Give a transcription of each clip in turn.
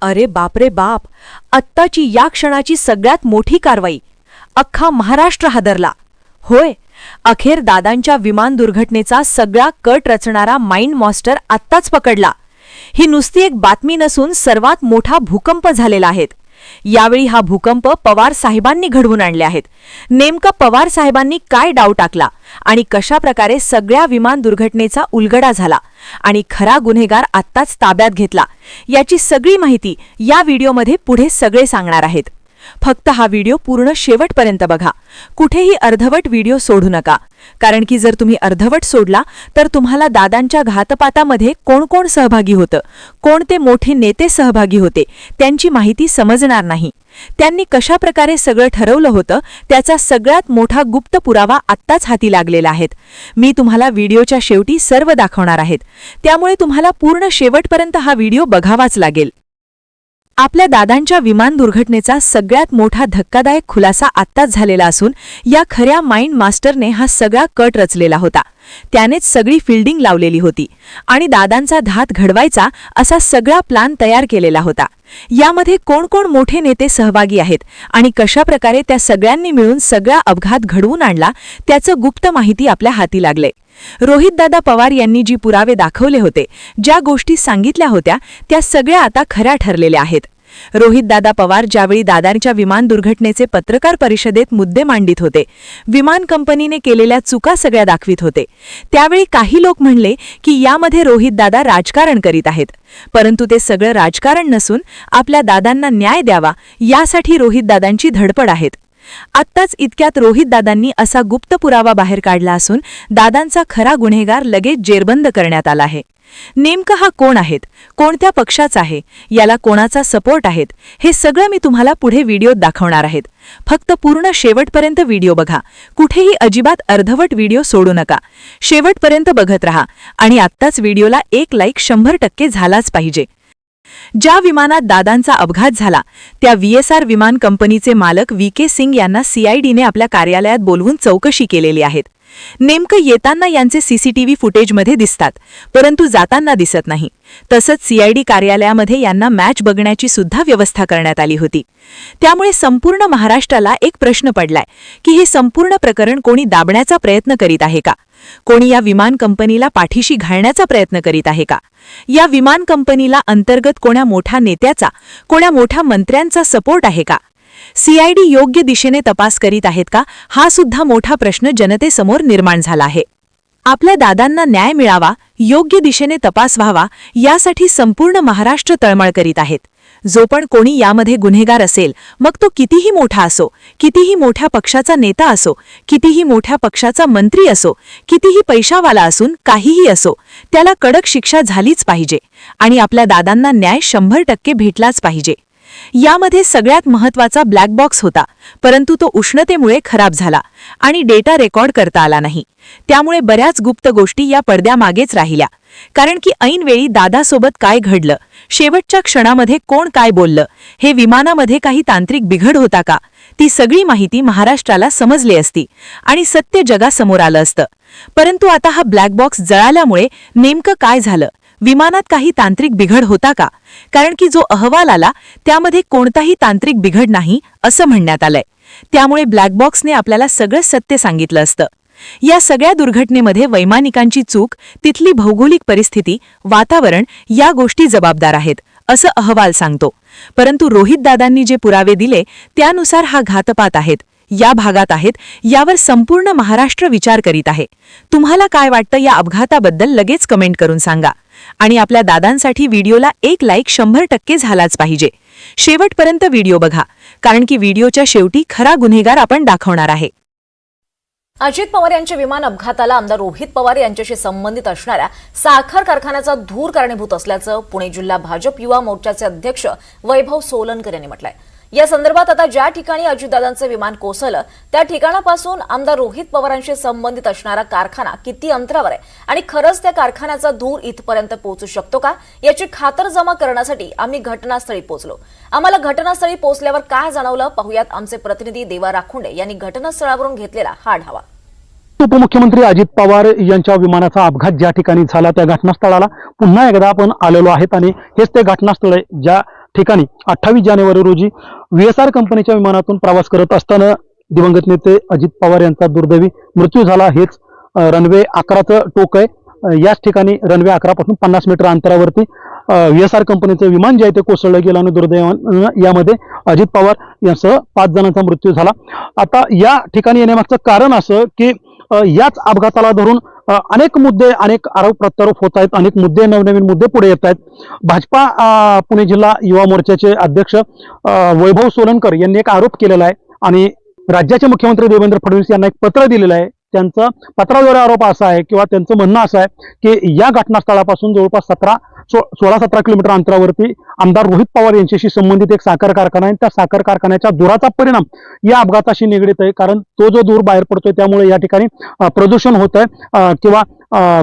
अरे बापरे बाप, आत्ताची या क्षणाची सगळ्यात मोठी कारवाई. अख्खा महाराष्ट्र हादरला. होय, अखेर दादांच्या विमान दुर्घटनेचा सगळा कट रचणारा माइंड मास्टर आत्ताच पकडला. ही नुसती एक बातमी नसून सर्वात मोठा भूकंप झालेला आहे. यावेळी हा भूकंप पवार साहेबांनी घडवून आणले आहेत. नेमका पवार साहेबांनी काय डाव टाकला आणि कशा प्रकारे सगळ्या विमान दुर्घटनेचा उलगडा झाला आणि खरा गुन्हेगार आत्ताच ताब्यात घेतला, याची सगळी माहिती या व्हिडिओमध्ये पुढे सगळे सांगणार आहेत. फक्त हा व्हिडिओ पूर्ण शेवटपर्यंत बघा. कुठेही अर्धवट व्हिडिओ सोडू नका, कारण की जर तुम्ही अर्धवट सोडला तर तुम्हाला दादांच्या घातपातामध्ये कोण कोण सहभागी होतं, कोणते मोठे नेते सहभागी होते, त्यांची माहिती समजणार नाही. त्यांनी कशा प्रकारे सगळं ठरवलं होतं त्याचा सगळ्यात मोठा गुप्त पुरावा आत्ताच हाती लागलेला आहे. मी तुम्हाला व्हिडिओच्या शेवटी सर्व दाखवणार आहेत, त्यामुळे तुम्हाला पूर्ण शेवटपर्यंत हा व्हिडिओ बघावाच लागेल. आपल्या दादांच्या विमान दुर्घटनेचा सगळ्यात मोठा धक्कादायक खुलासा आत्ताच झालेला असून या खऱ्या माइंड मास्टरने हा सगळा कट रचलेला होता. त्यानेच सगळी फिल्डिंग लावलेली होती आणि दादांचा धात घडवायचा असा सगळा प्लान तयार केलेला होता. यामध्ये कोण कोण मोठे नेते सहभागी आहेत आणि कशा प्रकारे त्या सगळ्यांनी मिळून सगळा अपघात घडवून आणला त्याचं गुप्त माहिती आपल्या हाती लागले. रोहितदादा पवार यांनी जी पुरावे दाखवले होते, ज्या गोष्टी सांगितल्या होत्या, त्या सगळ्या आता खऱ्या ठरलेल्या आहेत. रोहितदादा पवार ज्यावेळी दादांच्या विमान दुर्घटनेचे पत्रकार परिषदेत मुद्दे मांडित होते, विमान कंपनीने केलेल्या चुका सगळ्या दाखवित होते, त्यावेळी काही लोक म्हणले की यामध्ये रोहितदादा राजकारण करीत आहेत. परंतु ते सगळं राजकारण नसून आपल्या दादांना न्याय द्यावा यासाठी रोहितदादांची धडपड आहेत. आत्ताच इतक्यात रोहितदादांनी असा गुप्त पुरावा बाहेर काढला असून दादांचा खरा गुन्हेगार लगेच जेरबंद करण्यात आला आहे. नेमकं हा कोण आहेत, कोणत्या पक्षाचा आहे, याला कोणाचा सपोर्ट आहेत, हे सगळं मी तुम्हाला पुढे व्हिडिओत दाखवणार आहेत. फक्त पूर्ण शेवटपर्यंत व्हिडिओ बघा. कुठेही अजिबात अर्धवट व्हिडिओ सोडू नका. शेवटपर्यंत बघत रहा आणि आत्ताच व्हिडिओला एक लाईक 100% झालाच पाहिजे. ज्या विमानात दादांचा अपघात झाला त्या VSR विमान कंपनीचे मालक VK सिंग यांना CIDने आपल्या कार्यालयात बोलवून चौकशी केलेली आहे. नेमकं येताना यांचे CCTV फुटेजमध्ये दिसतात, परंतु जाताना दिसत नाही. तसंच CID कार्यालयामध्ये यांना मॅच बघण्याची सुद्धा व्यवस्था करण्यात आली होती. त्यामुळे संपूर्ण महाराष्ट्राला एक प्रश्न पडलाय की हे संपूर्ण प्रकरण कोणी दाबण्याचा प्रयत्न करीत आहे का? कोणी या विमान कंपनीला पाठीशी घालण्याचा प्रयत्न करीत आहे का? या विमान कंपनीला अंतर्गत कोणा मोठ्या नेत्याचा, कोणा मोठ्या मंत्र्यांचा सपोर्ट आहे का? CID योग्य दिशेने तपास करीत आहेत का? हा सुद्धा मोठा प्रश्न जनतेसमोर निर्माण झाला आहे. आपल्या दादांना न्याय मिळावा, योग्य दिशेने तपास व्हावा, यासाठी संपूर्ण महाराष्ट्र तळमळ करीत आहेत. जो पण कोणी यामध्ये गुन्हेगार असेल, मग तो कितीही मोठा असो, कितीही मोठ्या पक्षाचा नेता असो, कितीही मोठ्या पक्षाचा मंत्री असो, कितीही पैशावाला असून काहीही असो, त्याला कडक शिक्षा झालीच पाहिजे आणि आपल्या दादांना न्याय 100% भेटलाच पाहिजे. यामध्ये सगळ्यात महत्त्वाचा ब्लॅक बॉक्स होता, परंतु तो उष्णतेमुळे खराब झाला आणि डेटा रेकॉर्ड करता आला नाही. त्यामुळे बऱ्याच गुप्त गोष्टी या पडद्यामागेच राहिल्या. कारण की ऐनवेळी दादासोबत काय घडलं, शेवटच्या क्षणामध्ये कोण काय बोललं, हे विमानामध्ये काही तांत्रिक बिघड होता का, ती सगळी माहिती महाराष्ट्राला समजली असती आणि सत्य जगासमोर आलं असतं. परंतु आता हा ब्लॅक बॉक्स जळाल्यामुळे नेमकं काय झालं, विमानात काही तांत्रिक बिघड होता का? कारण की जो अहवाल आला त्यामध्ये कोणताही तांत्रिक बिघड नाही असं म्हणण्यात आलंय. त्यामुळे ब्लॅक बॉक्सने आपल्याला सगळं सत्य सांगितलं असतं. या सगळ्या दुर्घटनेमध्ये वैमानिकांची चूक, तिथली भौगोलिक परिस्थिती, वातावरण या गोष्टी जबाबदार आहेत असं अहवाल सांगतो. परंतु रोहितदादांनी जे पुरावे दिले त्यानुसार हा घातपात आहेत, या भागात आहेत, यावर संपूर्ण महाराष्ट्र विचार करीत आहे. तुम्हाला काय वाटतं या अपघाताबद्दल लगेच कमेंट करून सांगा आणि आपल्या दादांसाठी व्हिडिओला एक लाईक 100% झालाच पाहिजे. शेवटपर्यंत व्हिडिओ बघा, कारण की व्हिडिओच्या शेवटी खरा गुन्हेगार आपण दाखवणार आहे. अजित पवार यांच्या विमान अपघाताला आमदार रोहित पवार यांच्याशी संबंधित असणाऱ्या साखर कारखान्याचा धूर कारणीभूत असल्याचं पुणे जिल्हा भाजप युवा मोर्चाचे अध्यक्ष वैभव सोलनकर यांनी म्हटलंय. या संदर्भात आता ज्या ठिकाणी अजितदादांचं विमान कोसळलं त्या ठिकाणापासून आमदार रोहित पवारांशी संबंधित असणारा कारखाना किती अंतरावर आहे आणि खरंच त्या कारखान्याचा धूर इथपर्यंत पोहोचू शकतो का याची खातरजमा करण्यासाठी आम्ही घटनास्थळी पोहोचलो. आम्हाला घटनास्थळी पोहोचल्यावर काय जाणवलं पाहूयात आमचे प्रतिनिधी देवा राखुंडे यांनी घटनास्थळावरून घेतलेला हा आढावा. उपमुख्यमंत्री अजित पवार यांच्या विमानाचा अपघात ज्या ठिकाणी झाला त्या घटनास्थळाला पुन्हा एकदा आपण आलेलो आहेत आणि हेच ते घटनास्थळ आहे ज्या ठिकाणी 28 जानेवारी रोजी VSR कंपनीच्या विमानातून प्रवास करत असताना दिवंगत नेते अजित पवार यांचा दुर्दैवी मृत्यू झाला. हेच रनवे 11चं टोक आहे. याच ठिकाणी रनवे 11 पासून 50 मीटर अंतरावरती VSR कंपनीचं विमान जे आहे ते कोसळलं गेलं आणि दुर्दैवानं यामध्ये अजित पवार यांसह 5 जणांचा मृत्यू झाला. आता या ठिकाणी येण्यामागचं कारण असं की याच अपघाताला धरून अनेक मुद्दे, अनेक आरोप प्रत्यारोप होत आहेत, अनेक मुद्दे, नवनवीन मुद्दे पुढे येत आहेत. भाजपा पुणे जिल्हा युवा मोर्चाचे अध्यक्ष वैभव सोलनकर यांनी एक आरोप केलेला आहे आणि राज्याचे मुख्यमंत्री देवेंद्र फडणवीस यांना एक पत्र दिलेलं आहे. त्यांचं पत्राद्वारे आरोप असा आहे किंवा त्यांचं म्हणणं असं आहे की या घटनास्थळापासून जवळपास 16-17 किलोमीटर अंतरावरती आमदार रोहित पवार यांच्याशी संबंधित एक साखर कारखाना आहे. त्या साखर कारखान्याच्या धुराचा परिणाम या अपघाताशी निगडीत आहे. कारण तो जो धूर बाहेर पडतोय त्यामुळे या ठिकाणी प्रदूषण होत आहे किंवा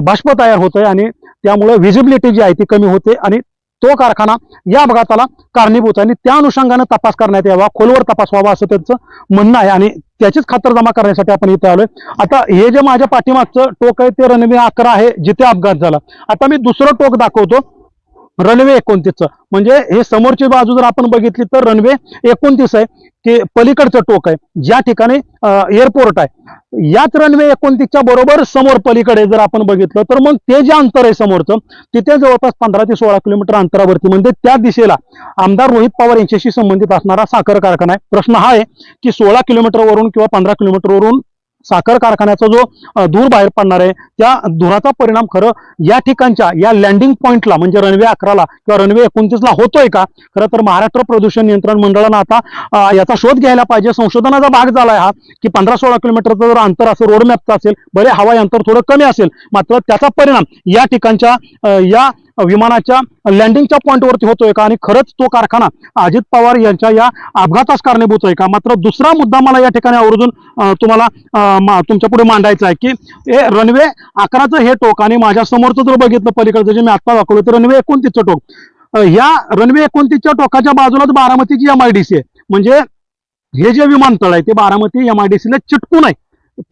बाष्प तयार होत आहे आणि त्यामुळे व्हिजिबिलिटी जी आहे ती कमी होते आणि तो कारखाना या अपघाताला कारणीभूत आहे आणि त्या अनुषंगाने तपास करण्यात यावा, खोलवर तपास व्हावा असं त्यांचं म्हणणं आहे आणि त्याचीच खातरजमा करण्यासाठी आपण इथे आलोय. आता हे जे माझ्या पाठीमागचं टोक आहे ते रनवे 11 आहे जिथे अपघात झाला. आता मी दुसरं टोक दाखवतो रनवे 29चं. म्हणजे हे समोरची बाजू जर आपण बघितली तर रनवे 29 आहे की पलीकडचं टोक आहे ज्या ठिकाणी एअरपोर्ट आहे. याच रनवे 29च्या बरोबर समोर पलीकडे जर आपण बघितलं तर मग ते जे अंतर आहे समोरचं तिथे जवळपास 15 ते 16 किलोमीटर अंतरावरती म्हणजे त्या दिशेला आमदार रोहित पवार यांच्याशी संबंधित असणारा साखर कारखाना आहे. प्रश्न हा आहे की 16 किलोमीटरवरून किंवा 15 किलोमीटरवरून साखर कारखान्याचा जो धूर बाहेर पडणार आहे त्या धुराचा परिणाम खरं या ठिकाणच्या या लँडिंग पॉइंटला म्हणजे रनवे 11ला किंवा रनवे 29ला होतोय का? खरं तर महाराष्ट्र प्रदूषण नियंत्रण मंडळानं आता याचा शोध घ्यायला पाहिजे. संशोधनाचा भाग झालाय हा की 15-16 किलोमीटरचं जर अंतर असेल रोडमॅपचं असेल, बरे हवाई अंतर थोडं कमी असेल, मात्र त्याचा परिणाम या ठिकाणच्या या विमानाच्या लँडिंगच्या पॉईंटवरती होतोय का आणि खरंच तो कारखाना अजित पवार यांच्या या अपघातास कारणीभूत आहे का? मात्र दुसरा मुद्दा मला या ठिकाणी आवर्जून तुम्हाला तुमच्या पुढे मांडायचं आहे की हे रनवे 11चं हे टोक आणि माझ्या समोरचं जर बघितलं पलीकडचं जे मी आता दाखवलं तर रनवे 29चं टोक. या रनवे 29च्या टोकाच्या बाजूलाच बारामतीची MIDC आहे. म्हणजे हे जे विमानतळ आहे ते बारामती MIDCला चिटकून आहे,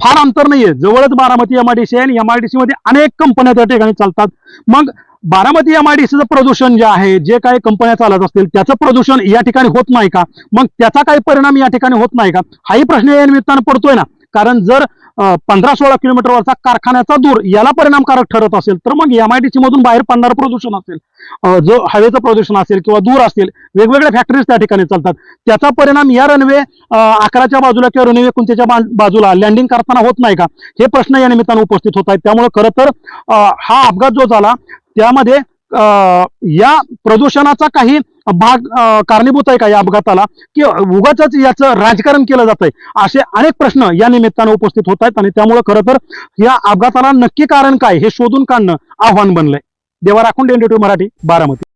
फार अंतर नाहीये, जवळच बारामती MIDC आहे आणि MIDC मध्ये अनेक कंपन्या त्या ठिकाणी चालतात. मग बारामती MIDCचं प्रदूषण जे आहे, जे काही कंपन्या चालत असतील त्याचं प्रदूषण या ठिकाणी होत नाही का? मग त्याचा काही परिणाम या ठिकाणी होत नाही का? हाही प्रश्न या निमित्तानं पडतोय ना. कारण जर 15-16 किलोमीटरवरचा कारखान्याचा धूर याला परिणामकारक ठरत असेल तर मग MIDC मधून बाहेर पडणारं प्रदूषण असेल, जो हवेचं प्रदूषण असेल किंवा धूर असेल, वेगवेगळ्या फॅक्टरीज त्या ठिकाणी चालतात, त्याचा परिणाम या रनवे 11च्या बाजूला किंवा रनवे 29च्या बाजूला लँडिंग करताना होत नाही का? हे प्रश्न या निमित्तानं उपस्थित होत आहेत. त्यामुळे खरं तर हा अपघात जो झाला त्यामध्ये या प्रदूषणाचा काही भाग कारणीभूत आहे का या अपघाताला, की उगाच याचं राजकारण केलं जात आहे, असे अनेक प्रश्न या निमित्तानं उपस्थित होत आहेत. आणि त्यामुळे खरं तर या अपघाताला नक्की कारण काय हे शोधून काढणं आव्हान बनलंय. देवा राखून, NDTV मराठी, बारामती.